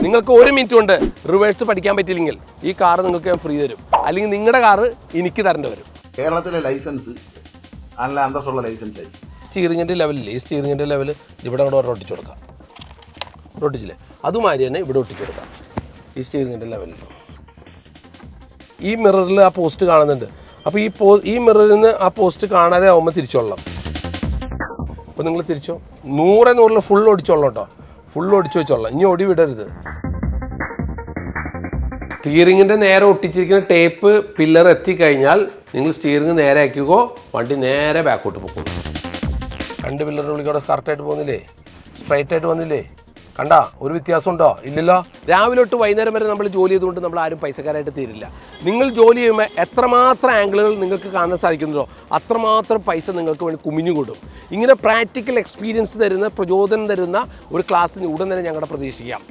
നിങ്ങൾക്ക് 1 മിനിറ്റ് കൊണ്ട് റിവേഴ്സ് പഠിക്കാൻ പറ്റില്ലെങ്കിൽ ഈ കാർ നിങ്ങൾക്ക് ഞാൻ ഫ്രീ തരും, അല്ലെങ്കിൽ നിങ്ങളുടെ കാറ് എനിക്ക് തരേണ്ടി വരും. കേരളത്തിലെ ലൈസൻസ് നല്ല അന്തസ്സുള്ള ലൈസൻസ് ആയിരിക്കും. സ്റ്റിയറിങ്ങിൻ്റെ ലെവലില്ലേ, ഈ സ്റ്റിയറിങ്ങിൻ്റെ ലെവൽ ഇവിടെ ഒട്ടിച്ചു കൊടുക്കാം. ഒട്ടിച്ചില്ലേ, അതുമാതിരി തന്നെ ഇവിടെ ഒട്ടിച്ചു കൊടുക്കാം. ഈ സ്റ്റിയറിങ്ങിൻ്റെ ലെവലിൽ ഈ മിററിൽ ആ പോസ്റ്റ് കാണുന്നുണ്ട്. അപ്പോൾ ഈ മിററിൽ നിന്ന് ആ പോസ്റ്റ് കാണാതെ ആവുമ്പോൾ തിരിച്ചോളാം. അപ്പോൾ നിങ്ങൾ തിരിച്ചോ, 100 ഫുൾ ഒടിച്ചോളാം കേട്ടോ, ഫുൾ ഒടിച്ചു വെച്ചോളാം. ഇനി ഒടി വിടരുത്. സ്റ്റിയറിങ്ങിൻ്റെ നേരെ ഒട്ടിച്ചിരിക്കുന്ന ടേപ്പ് പില്ലർ എത്തിക്കഴിഞ്ഞാൽ നിങ്ങൾ സ്റ്റിയറിങ് നേരെ ആക്കിക്കോ, വണ്ടി നേരെ ബാക്കോട്ട് പോകും. 2 പില്ലറിൻ്റെ ഉള്ളിൽ കറക്റ്റായിട്ട് പോകുന്നില്ലേ, സ്ട്രൈറ്റ് ആയിട്ട് വന്നില്ലേ? കണ്ടാ ഒരു വ്യത്യാസം ഉണ്ടോ? ഇല്ലല്ലോ. രാവിലെ തൊട്ട് വൈകുന്നേരം വരെ നമ്മൾ ജോലി ചെയ്തുകൊണ്ട് നമ്മൾ ആരും പൈസക്കാരായിട്ട് തീരില്ല. നിങ്ങൾ ജോലി ചെയ്യുമ്പോൾ എത്രമാത്രം ആംഗിളുകൾ നിങ്ങൾക്ക് കാണാൻ സാധിക്കുന്നുണ്ടോ അത്രമാത്രം പൈസ നിങ്ങൾക്ക് വേണ്ടി കുമിഞ്ഞുകൂടും. ഇങ്ങനെ പ്രാക്ടിക്കൽ എക്സ്പീരിയൻസ് തരുന്ന, പ്രചോദനം തരുന്ന ഒരു ക്ലാസ്സിന് ഉടൻ തന്നെ ഞങ്ങളുടെ പ്രതീക്ഷിക്കാം.